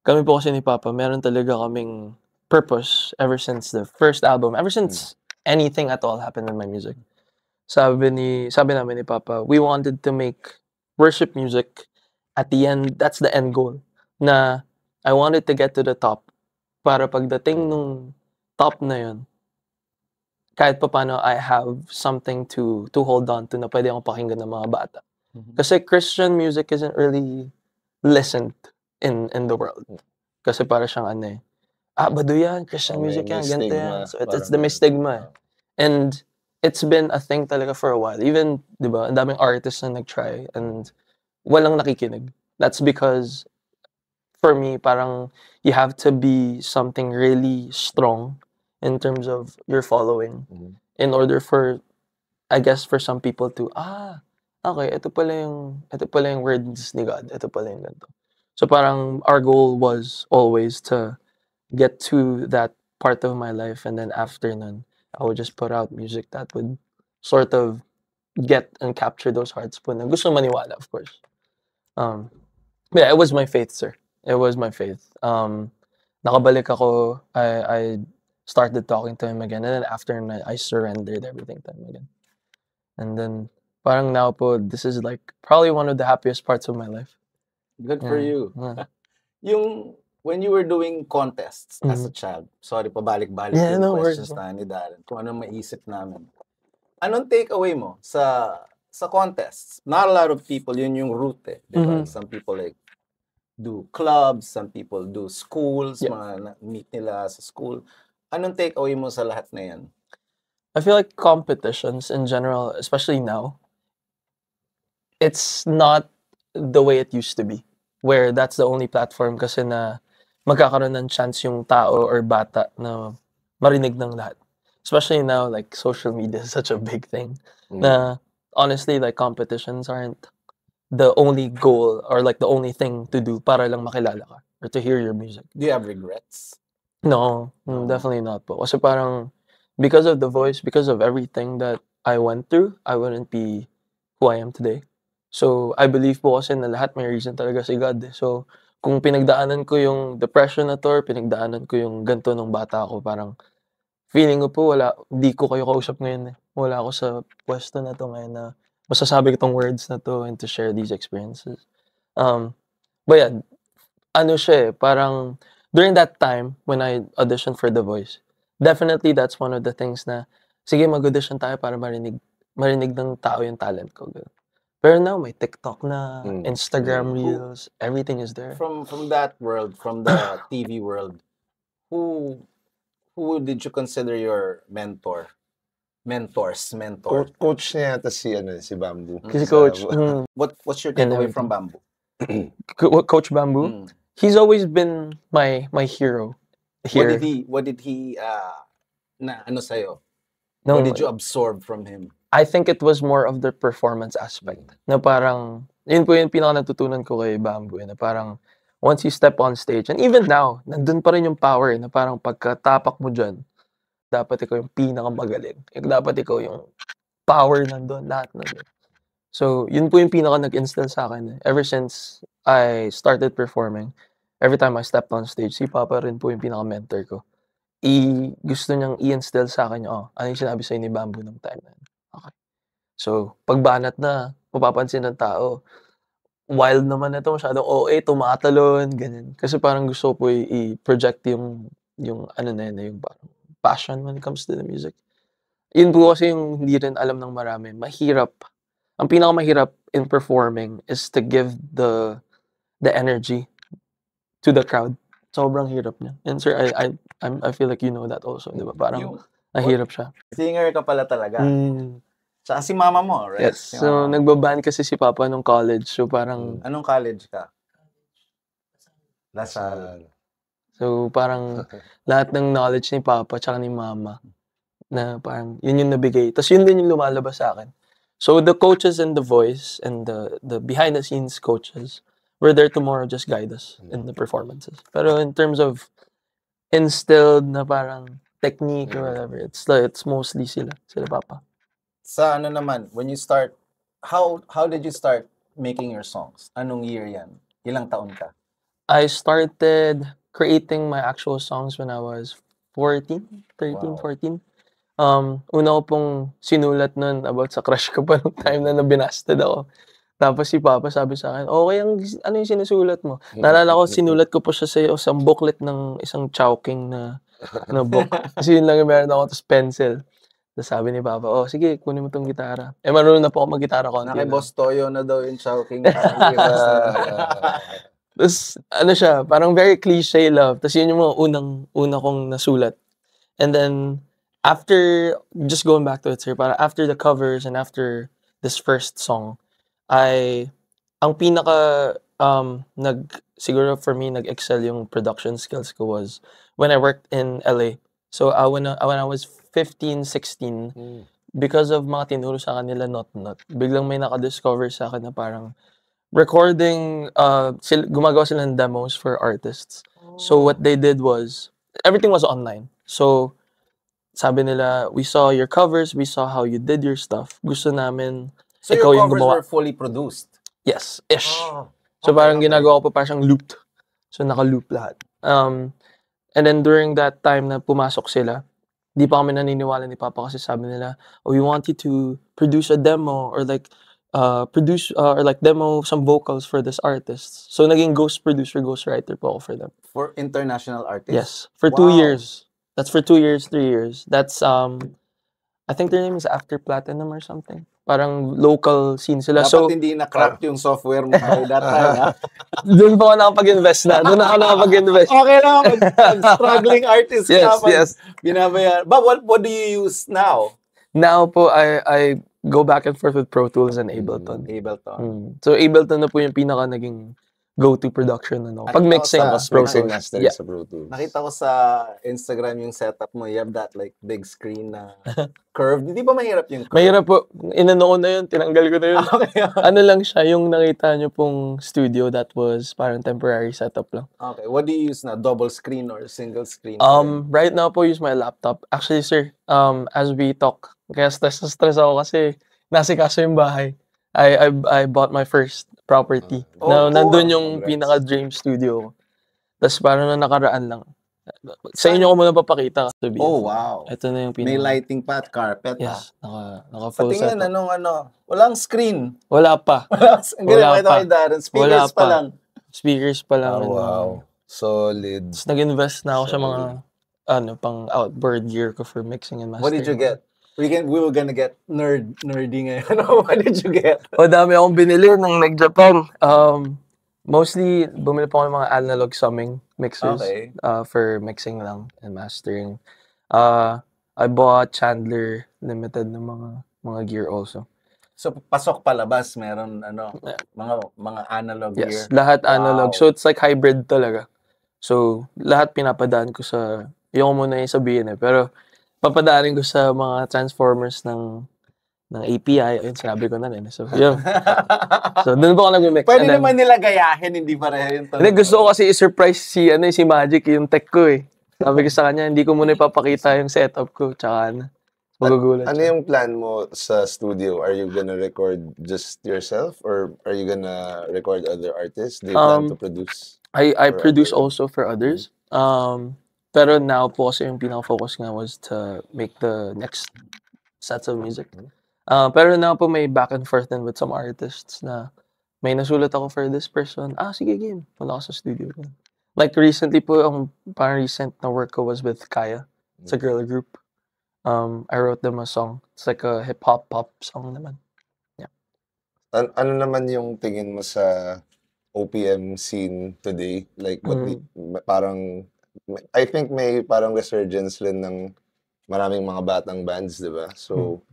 Kami po kasi ni Papa, meron talaga kaming purpose ever since the first album, ever since anything at all happened in my music. sabi namin ni Papa, we wanted to make worship music at the end, that's the end goal. Na I wanted to get to the top para pagdating nung top na yun, kahit papaano I have something to hold on to na pwede akong pakinggan ng mga bata. Kasi Christian music isn't really listened in the world. Kasi para siyang ano eh, bado yan, Christian May- music may yan, ganito stigma, yan. So it's parang the may ganun. stigma eh. And it's been a thing talaga for a while. Even, di ba, ang daming artists na nag-try and walang nakikinig. That's because, for me, parang you have to be something really strong in terms of your following in order for, I guess, for some people to, okay, ito pala yung words ni God. Ito pala yung ganito. So parang our goal was always to get to that part of my life, and then after nun, I would just put out music that would sort of get and capture those hearts po na gusto maniwala, of course. Yeah, it was my faith, sir. It was my faith. Nakabalik ako, I started talking to him again, and then after I surrendered everything to him again. And then, parang now po, this is like probably one of the happiest parts of my life. Good for you. Yeah. Yung, when you were doing contests as a child, sorry, pabalik-balik Yeah, yung no questions worries. na ni Darren, kung anong maisip namin. Anong takeaway mo sa contests? Not a lot of people, yun yung route eh. Diba? Some people like do clubs, some people do schools, Yeah. mga meet nila sa school. Anong takeaway mo sa lahat na yan? I feel like competitions in general, especially now, it's not the way it used to be, where that's the only platform kasi na magkakaroon ng chance yung tao or bata na marinig ng lahat. Especially now, like, social media is such a big thing. Na, honestly, like, competitions aren't the only goal or, like, the only thing to do para lang makilala ka or to hear your music. Do you have regrets? No, definitely not po. Kasi parang, because of The Voice, because of everything that I went through, I wouldn't be who I am today. So, I believe po kasi na lahat may reason talaga si God eh. So, kung pinagdaanan ko yung depression na to or pinagdaanan ko yung ganito nung bata ako, parang feeling ko po hindi ko kayo kausap ngayon eh. Wala ako sa pwesto na to ngayon na masasabi ko tong words na to and to share these experiences. But yeah, ano siya eh, parang during that time when I auditioned for The Voice, definitely that's one of the things na, sige mag-audition tayo para marinig ng tao yung talent ko. Ganun. Pero now, may TikTok na, Instagram Reels, everything is there. From that world, from the TV world, who did you consider your mentor? Mentor. Coach niya yata si Bamboo. Kasi Coach, What's your takeaway from Bamboo? Coach Bamboo, he's always been my hero. Here. What did he na ano sa'yo? No, What did you absorb from him? I think it was more of the performance aspect. Na parang, yun po yung pinaka natutunan ko kay Bamboo. Na parang, once you step on stage, and even now, nandun pa rin yung power. Na parang pagkatapak mo dyan, dapat ikaw yung pinakamagaling. Dapat ikaw yung power nandun, lahat nandun. So, yun po yung pinaka nag-instill sa akin. Ever since I started performing, every time I stepped on stage, si Papa rin po yung pinaka-mentor ko. Gusto niyang i-instill sa akin, ano yung sinabi sa'yo ni Bamboo ng time na yun. Okay. So, pagbanat na, mapapansin ng tao, wild naman na ito, masyadong OA, tumatalon, ganyan. Kasi parang gusto ko po i-project yung ano na yun, yung parang passion when it comes to the music. Yun po kasi yung hindi rin alam ng marami. Mahirap. Ang pinakamahirap in performing is to give the energy to the crowd. Sobrang hirap niya. And sir, I feel like you know that also, di ba? Parang mahirap siya. Singer ka pala talaga. Tsaka si mama mo, right? Yes. So, nagbaband kasi si Papa nung college. So, parang... Anong college ka? Lasal. So, parang lahat ng knowledge ni Papa tsaka ni Mama na parang yun yung nabigay. Tapos yun din yung lumalabas sa akin. So, the coaches and The Voice and the behind-the-scenes coaches were there to more just guide us in the performances. Pero in terms of instilled na parang technique or whatever, it's mostly sila Papa. Sa ano naman, when you start, how did you start making your songs? Anong year yan? Ilang taon ka? I started creating my actual songs when I was 14. Una ko pong sinulat nun about sa crush ko pa nung time na nabinasted ako. Tapos si Papa sabi sa akin, "Okey ano yung sinusulat mo?" Naalala ko sinulat ko pa siya sa isang booklet ng isang Chowking na book. Kasi yun lang yung meron ako tapos pencil. Tapos sabi ni Papa, "Oh, sige kunin mo 'tong gitara." Eh, marunong na po ako mag-gitara konti Na kay lang. Boss Toyo na daw yung Chowking. Tapos ano siya, parang very cliche love. Tapos yun yung mga una kong nasulat. And then, after, just going back to it, sir, parang after the covers and after this first song, ang pinaka, siguro for me, nag-excel yung production skills ko was when I worked in LA. So, when I was 15, 16, because of mga tinuro sa kanila, not, biglang may nakadiscover sa akin na parang recording, gumagawa sila ng demos for artists. So, what they did was, everything was online. So, sabi nila, we saw your covers, we saw how you did your stuff. Gusto namin, So ikaw your yung covers gumawa. were fully produced? Yes, ish. Oh, So parang okay. ginagawa ko pa parang looped. So naka-loop lahat. And then during that time na pumasok sila, di pa kami naniniwala ni Papa kasi sabi nila, "Oh, we want you to produce a demo or like produce or like demo some vocals for this artist." So naging ghost producer, ghost writer po ako for them. For international artists? Yes, for 2 Wow. years. That's for 2 years, 3 years. That's I think their name is After Platinum or something. Parang local scene sila. Dapat So hindi na-crack yung software mo by that time, ha? doon po ako nakapag-invest na. Doon ako nakapag-invest. Okay lang, struggling artist Yes, ka. yes. Binabayaran. But what do you use now? Now po, I go back and forth with Pro Tools and Ableton. Ableton. So Ableton na po yung pinaka naging go-to production. Ano. Pag mixing, Tapos Pro Mixing Tools. master Yeah. sa Pro Tools. Nakita ko sa Instagram yung setup mo. You have that like big screen na curved. Hindi ba mahirap yung curved? Mahirap po. Inano ko na yun. Tinanggal ko na yun. Okay. Ano lang siya, yung nakita nyo pong studio that was parang temporary setup lang. Okay. What do you use na? Double screen or single screen? Right now po, use my laptop. Actually, sir, as we talk, kaya stress ako kasi nasikaso yung bahay. I bought my first property. Oh, Nandun yung congrats. pinaka-dream studio ko. Tapos parang na nakaraan lang. Sa inyo ko muna papakita kasi. Oh, wow. Ito na yung pinaka. May lighting pa at carpet. Yes, naka full Patingin, setup. walang screen. Wala pa. Ang galing, Wala makita pa. kay Darren. Speakers Wala pa pa. lang. Speakers pa lang. Oh, and, wow. Solid. Tapos nag-invest na ako sa mga pang outboard gear ko for mixing and mastering. What did you get? We were gonna get nerdy ngayon. What did you get? Dami akong binili nung nag-Japan. Mostly, bumili po ako ng mga analog summing mixers Okay. for mixing lang and mastering. I bought Chandler Limited ng mga gear also. So, pasok palabas, meron mga analog Yes, gear. lahat analog. Wow. So, it's like hybrid talaga. So, lahat pinapadaan ko sa, yung muna yung sabihin pero papadaanin ko sa mga transformers ng API. Ayun, sinabi ko na rin. So, yun. So, doon po ako nag-mix. Pwede And then, naman nila gayahin, hindi pareho yung hindi, gusto ko kasi i-surprise si Magic, yung tech ko eh. Sabi ko sa kanya, hindi ko muna ipapakita yung setup ko. Tsaka magugulat Ano siya. yung plan mo sa studio? Are you gonna record just yourself or are you gonna record other artists? Do you plan to produce? I for produce other- also for others. Pero now po kasi yung pinaka-focus nga was to make the next sets of music. Pero now po may back and forth din with some artists na may nasulat ako for this person. Sige, game. Wala ako sa studio. Like recently po, ang parang recent na work ko was with Kaya. It's a girl group. I wrote them a song. It's like a hip-hop pop song naman. Ano naman yung tingin mo sa OPM scene today? Like, parang, I think may parang resurgence rin ng maraming mga batang bands, di ba? So,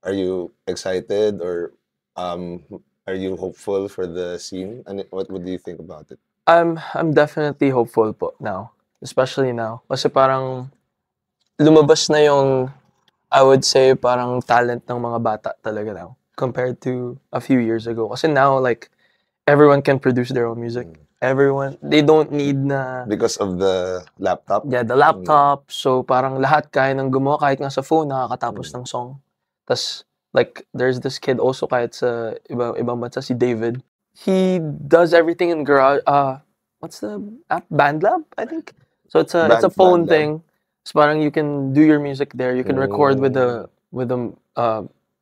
are you excited or are you hopeful for the scene? And what do you think about it? I'm definitely hopeful po now. Especially now. Kasi parang lumabas na yung, I would say, parang talent ng mga bata talaga now. Compared to a few years ago. Kasi now, like, everyone can produce their own music. Everyone, they don't need na... Because of the laptop? Yeah, the laptop. So, parang lahat kaya nang gumawa. Kahit nga sa phone, nakakatapos ng song. Tas, like, there's this kid also kahit sa ibang bansa, si David. He does everything in garage. What's the app? BandLab, I think. So, it's a phone BandLab. thing. So parang you can do your music there. You can record with the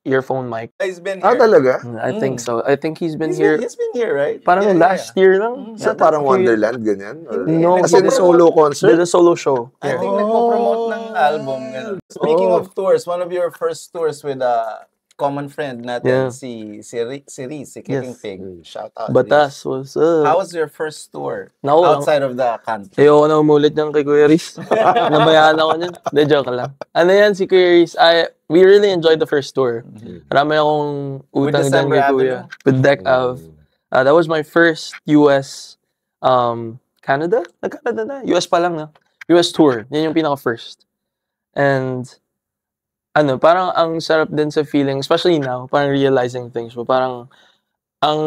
earphone mic. He's been here. Talaga? I think so. I think he's been He's here. been here, right? Parang last year lang. Sa parang Wonderland, ganyan? Or- No, As in solo Did concert? a solo show. I Yeah. think nagpo-promote ng album. Ganun. Speaking of tours, one of your first tours with a common friend natin, Yeah. si Reese, si Kicking Yes. Pig. Shout out, Batas, Reese. what's up? How was your first tour Naku, outside of the country? ayoko na umulit niyan kay Kuya Riz. Nabayaan ako niyan. Hindi, joke lang. Ano yan, si Kuya Riz, we really enjoyed the first tour. Marami akong utang dyan December kay Kuya. With Deck of. That was my first US, Canada? Nag-Canada na. US pa lang na. US tour. Yan yung pinaka-first. And, parang ang sarap din sa feeling, especially now, parang realizing things. Parang, ang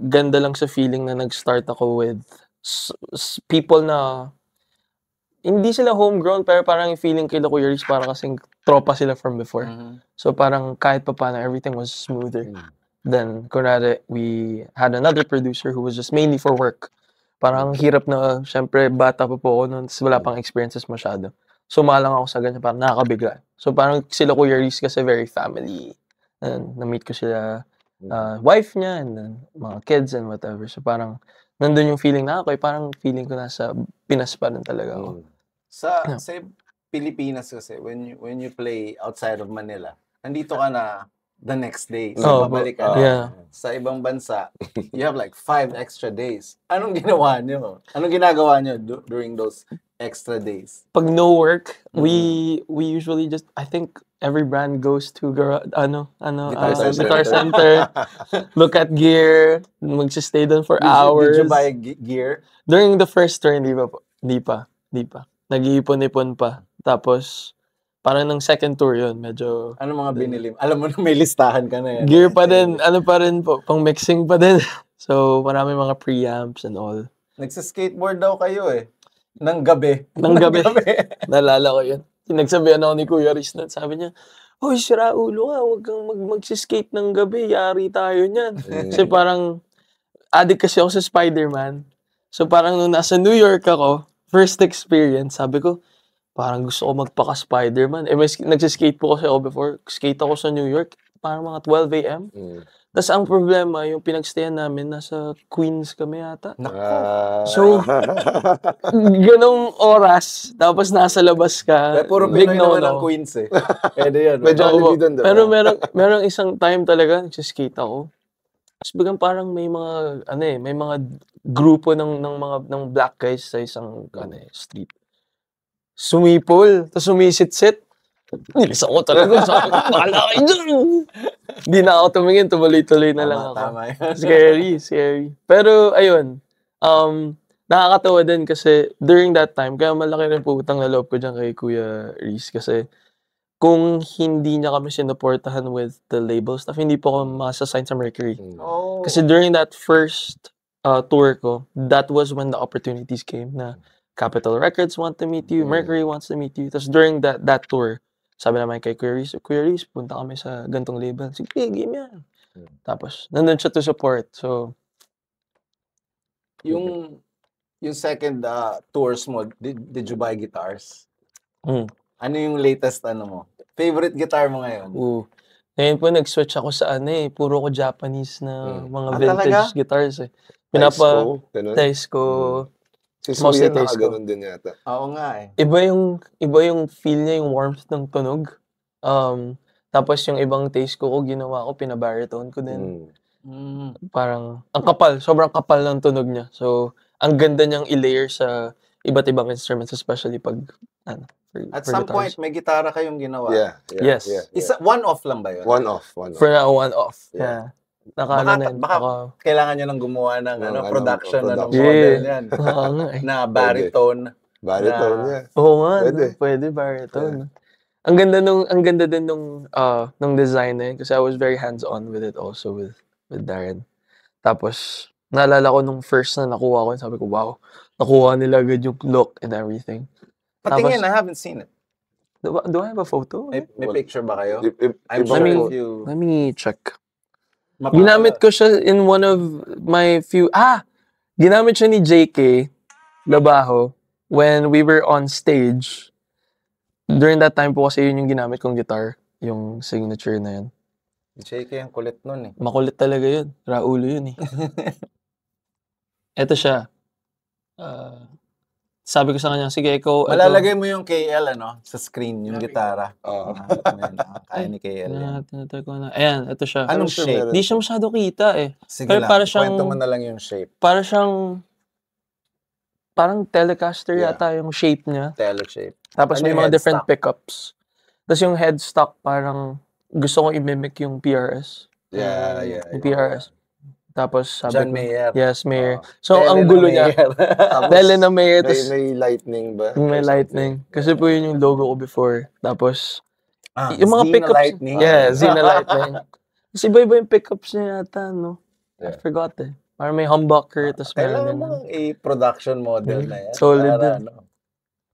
ganda lang sa feeling na nag-start ako with people na hindi sila homegrown, pero parang yung feeling kay Kuya Riz para kasing tropa sila from before. So parang kahit pa paano, everything was smoother. Then, kunwari, we had another producer who was just mainly for work. Parang ang hirap na, syempre, bata pa po ako noon, wala pang experiences masyado. Sumalang ako sa ganyan, parang nakakabigla. So parang sila Kuya Riz kasi very family. And na-meet ko sila, wife niya, and then mga kids and whatever. So parang, nandun yung feeling na ako, parang feeling ko nasa Pinas pa rin talaga ako. Sa Pilipinas kasi, when you play outside of Manila, nandito ka na the next day. So, babalik ka na. Yeah. Sa ibang bansa, you have like 5 extra days. Anong ginawa niyo? Anong ginagawa niyo during those extra days? Pag no work, we usually just, I think every brand goes to Guitar Center, look at gear, magsistay doon for hours. Did you buy gear? During the first tour, hindi pa. Nag-iipon-ipon pa. Tapos, parang ng second tour yun, medyo... Ano mga binili? Alam mo na may listahan ka na yan. Gear pa din, pa rin po, pang mixing pa din. So, marami mga preamps and all. Nagsa-skateboard daw kayo eh. Nang gabi. Nalala ko yun. Nagsabihan ako ni Kuya Riz na, sabi niya, "Hoy, sira ulo ka, huwag kang mag-skate ng gabi, yari tayo niyan." Kasi parang, addict kasi ako sa Spider-Man. So parang nung nasa New York ako, first experience, sabi ko, parang gusto ko magpaka-Spider-Man. Nagsiskate po kasi ako before. Skate ako sa New York, parang mga 12 a.m. Tapos ang problema, yung pinagstayan namin, nasa Queens kami yata. So, ganong oras, tapos nasa labas ka. Puro Pinoy naman ang Queens eh. Pwede yan. May Jollibee doon, diba? Pero merong isang time talaga, nagsiskate ako. Tapos biglang parang may mga grupo ng black guys sa isang street. Sumipol, tapos sumisit-sit. Nilis ako talaga. Sabi ko, bahala kayo dyan. Hindi na ako tumingin, tuloy-tuloy na lang ako. Tama yan. Scary. Pero, ayun, nakakatawa din kasi during that time, kaya malaki rin po utang na loob ko dyan kay Kuya Riz kasi kung hindi niya kami sinuportahan with the label stuff, hindi po ako masa-sign sa Mercury. Kasi during that first tour ko, that was when the opportunities came na Capitol Records want to meet you, Mercury wants to meet you. Tapos during that tour, sabi naman kay Kuya Riz, punta kami sa gantong label. Sige, game yan. Tapos, nandun siya to support. So, yung second tours mo, did you buy guitars? Ano yung latest mo? Favorite guitar mo ngayon? Ngayon po, nag-switch ako sa puro ko Japanese na mga vintage talaga? guitars eh. Taisco. Si Suya nakaganon din yata. Oo nga eh. Iba yung feel niya, yung warmth ng tunog. Tapos yung ibang taste ko ginawa ko, pinabaritone ko din. Parang, sobrang kapal ng tunog niya. So, ang ganda niyang i-layer sa iba't ibang instruments, especially pag, At some point, may gitara kayong ginawa. Yes. Isa, one-off lang ba yun? One-off. For now, one-off. Yeah. Baka kailangan nyo nang gumawa ng production ng production. model yan. Na Baritone niya. Oo nga, Pwede. baritone. Ang ganda din nung design na yun kasi I was very hands-on with it also with Darren. Tapos, naalala ko nung first na nakuha ko, sabi ko, wow, nakuha nila agad yung look and everything. Patingin, I haven't seen it. Do I have a photo? May picture ba kayo? I'm sure if Let me check. Ginamit ko siya in one of my few... Ginamit siya ni JK Labajo when we were on stage. During that time po kasi yun yung ginamit kong guitar, yung signature na yun. Shake ang kulit nun eh. Makulit talaga yun. Raulo yun eh. Eto siya. Sabi ko sa kanya, sige, ikaw, Malalagay mo yung KL sa screen, yung gitara. Oo. Kaya ni KL yan. Tinatry ko na. Ayan, ito siya. Anong shape? Di siya masyado kita eh. Sige Pero lang, para siyang- kwento mo na lang yung shape. Parang Telecaster Yeah. yata yung shape niya. Tele shape. Tapos Ano may yung mga different headstock? pickups. Tapos yung headstock parang gusto kong i-mimic yung PRS. Yeah. Yung PRS. Tapos sabi John ko, Mayer. yes, Mayer. Oo. So Tele ang na gulo niya. Mayer. Tapos, Tele na Mayer. Tapos may lightning ba? may lightning. Kasi po yun yung logo ko before. Tapos yung mga Zina pickups. Lightning. Yeah, Zina Lightning. Kasi iba-iba yung pickups niya yata, no? I Yeah. forgot eh. Parang may humbucker, tapos Kailangan meron mo din. i-production model na yan. Solid Para, din.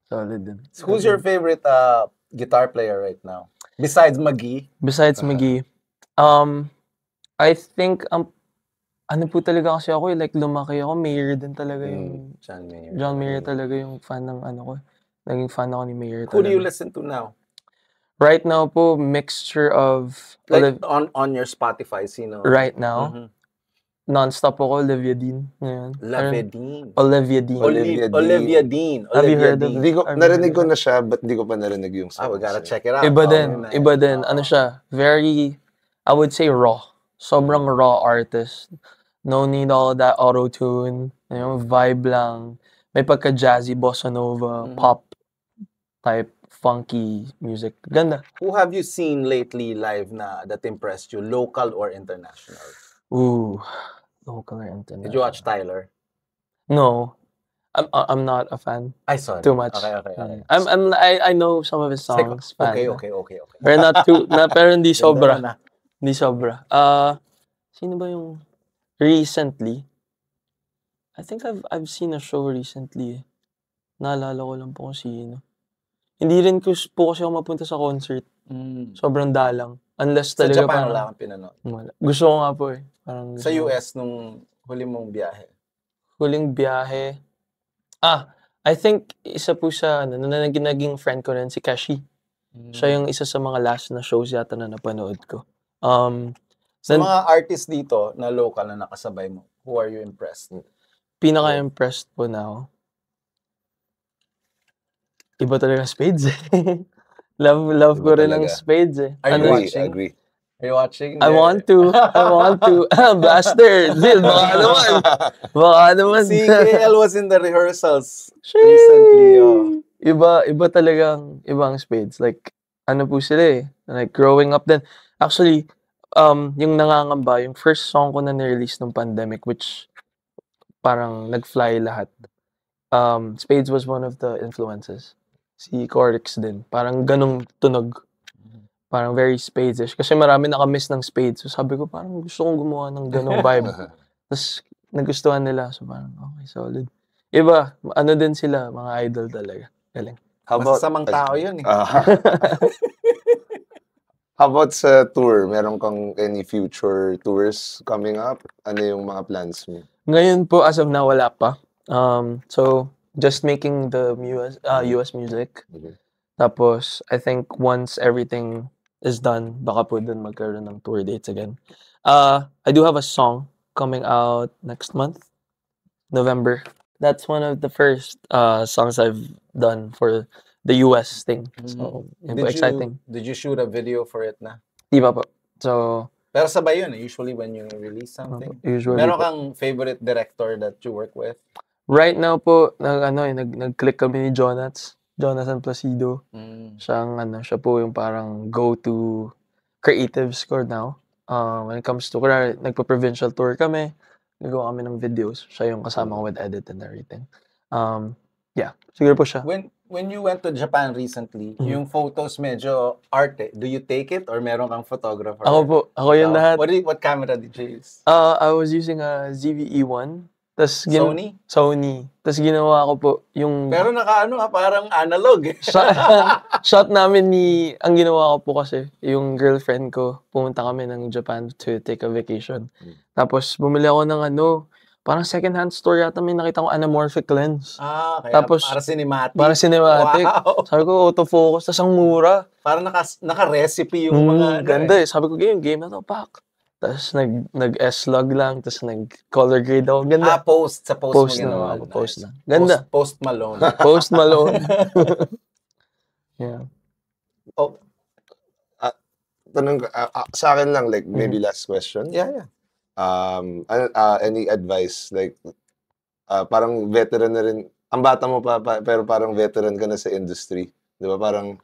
Solid din. Who's your favorite guitar player right now? Besides Magee? Besides McGee, I think, ano po talaga kasi ako like lumaki ako, Mayer din talaga yung, John Mayer. John Mayer talaga yung fan ng ano ko. Naging fan ako ni Mayer Who do you talaga. listen to now? Right now po, mixture of, Like on your Spotify, sino? right now, Mhm. non-stop ako, Olivia Dean. Ngayon. Lavedine. Olivia Dean. Olivia Dean. Have you heard of- Hindi ko, I've narinig ko heard na siya, but hindi ko pa narinig yung We songs. gotta eh. check it out. Iba Oh, din, yun na. iba din. Ano siya, very, I would say raw. Sobrang raw artist. No need all that auto-tune. Yung vibe lang. May pagka-jazzy, bossa nova, pop type, funky music. Ganda. Who have you seen lately live na that impressed you, local or international? Ooh, local or international. Did you watch Tyler? No. I'm not a fan. I saw Too much. Okay. I know some of his It's like, songs. fan. okay. Pero not too, pero hindi Ganda sobra. na. Hindi sobra. Sino ba yung recently? I think I've seen a show recently. Eh. Naalala ko lang po kung sino. Hindi rin po kasi ako mapunta sa concert. Sobrang dalang. Unless Sa talaga Japan parang, wala kang pinanood. wala. Gusto ko nga po eh. Parang Sa gusto ko. US nung huli mong biyahe. Huling biyahe. I think isa po sa na naging friend ko rin si Kashi. Siya yung isa sa mga last na shows yata na napanood ko. Sa mga artists dito na local na nakasabay mo, who are you impressed? Pinaka-impressed po na ako. Iba talaga Spades eh. love Iba ko rin ang talaga. Spades eh. Are you Ano, watching? Agree. Are you watching? I want to. Blaster. Zil, baka naman. Si KL was in the rehearsals recently. Oh. Iba talagang ibang Spades. Like, ano po sila eh. Like, growing up then. Actually, yung Nangangamba, yung first song ko na nirelease nung pandemic, which parang nag-fly lahat. Spades was one of the influences. Si Corix din. Parang ganong tunog. Parang very Spades-ish. Kasi marami nakamiss ng Spades. So sabi ko, parang gusto kong gumawa ng ganong vibe. Tapos nagustuhan nila. So parang, okay, solid. Iba, ano din sila, mga idol talaga. Galing. How about, Masasamang tao yun eh. How about sa tour? Meron kang any future tours coming up? Ano yung mga plans mo? Ngayon po, as of now, wala pa. So, just making the US music. Okay. Tapos, I think once everything is done, baka po dun magkaroon ng tour dates again. I do have a song coming out next month, November. That's one of the first songs I've done for the US thing. So, yun po, exciting. Did you shoot a video for it na? Di ba po? So, Pero sabay yun eh, usually when you release something. usually Meron po. kang favorite director that you work with? Right now po, nag-click kami ni Jonathan Placido. Siya po yung parang go-to creative score now. When it comes to, nagpa-provincial tour kami, nagawa kami ng videos. Siya yung kasama ko with edit and everything. Yeah, siguro po siya. When you went to Japan recently, yung photos medyo arte. Do you take it or meron kang photographer? Ako po, ako yung lahat. What camera did you use? I was using a ZV-E1. Tas Sony? Sony. Tapos ginawa ko po yung... Pero parang analog eh. shot namin ang ginawa ko po kasi, yung girlfriend ko, pumunta kami ng Japan to take a vacation. Tapos bumili ako ng parang second-hand store yata may nakita ko anamorphic lens. Kaya Tapos, para cinematic. Para cinematic. Wow. Sabi ko, autofocus, tas ang mura. Parang naka-recipe yung mga Ganda eh. Sabi ko, game na to, pak. Tapos nag-S-log lang, tapos nag-color grade ako. Ganda. Sa post mo na ginawa. ako, post na. Ganda. Post Malone. Post Malone. Yeah. Oh, tanong sa akin lang, like, maybe last question. Yeah. Any advice, like, parang veteran na rin, ang bata mo pa, pero parang veteran ka na sa industry. Di ba? Parang,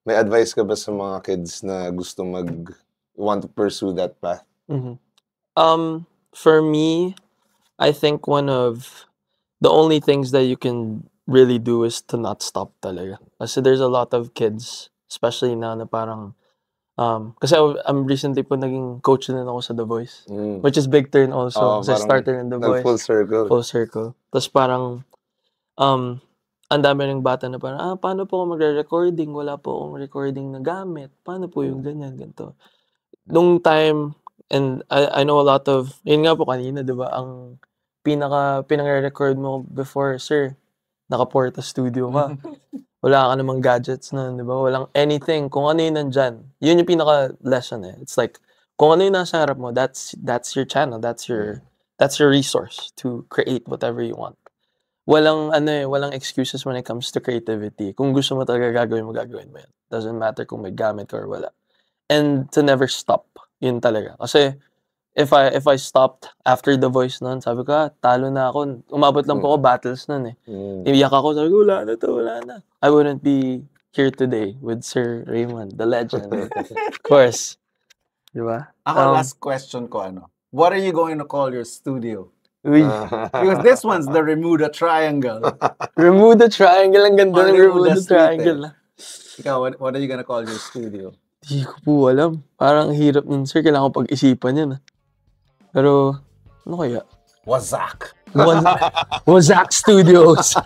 may advice ka ba sa mga kids na gusto want to pursue that path? For me, I think one of the only things that you can really do is to not stop talaga. Kasi there's a lot of kids, especially now na parang, kasi I'm recently po naging coach din ako sa The Voice, which is big turn also. Kasi started in The Voice. Full circle. Full circle. Tapos parang, ang dami ng bata na parang, paano po ako magre-recording? Wala po akong recording na gamit. Paano po yung ganyan, ganito? Nung time, and I know a lot of, yun nga po kanina, di ba, ang pinang-record mo before, sir, naka-Porta Studio ka. Wala ka namang gadgets na, di ba? Walang anything. Kung ano yun nandyan. Yun yung pinaka-lesson eh. It's like, kung ano yung nasa harap mo, that's your channel. That's your resource to create whatever you want. Walang excuses when it comes to creativity. Kung gusto mo talaga gagawin mo yan. Doesn't matter kung may gamit ka or wala. And to never stop. Yun talaga. Kasi, if I stopped after The Voice nun, sabi ko, talo na ako. Umabot lang po ako battles nun eh. Iyak ako, sabi ko, wala na. I wouldn't be here today with Sir Raymond, the legend. Of course. Diba? Ako, last question ko, what are you going to call your studio? Because this one's the Bermuda Triangle. Bermuda Triangle, ang ganda ng Bermuda Triangle. Ikaw, what are you gonna call your studio? Hindi ko po alam. Parang hirap nun, sir. Kailangan ko pag-isipan yan. Pero, ano kaya? Wazak Studios.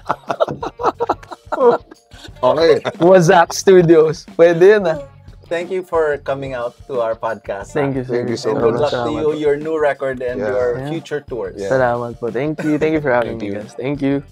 Okay. Wazak Studios. Pwede yan Thank you for coming out to our podcast. Thank you, sir. Thank you so Good much. luck to you, your new record and your future tours. Salamat po. Thank you. Thank you for having me, guys. Thank you.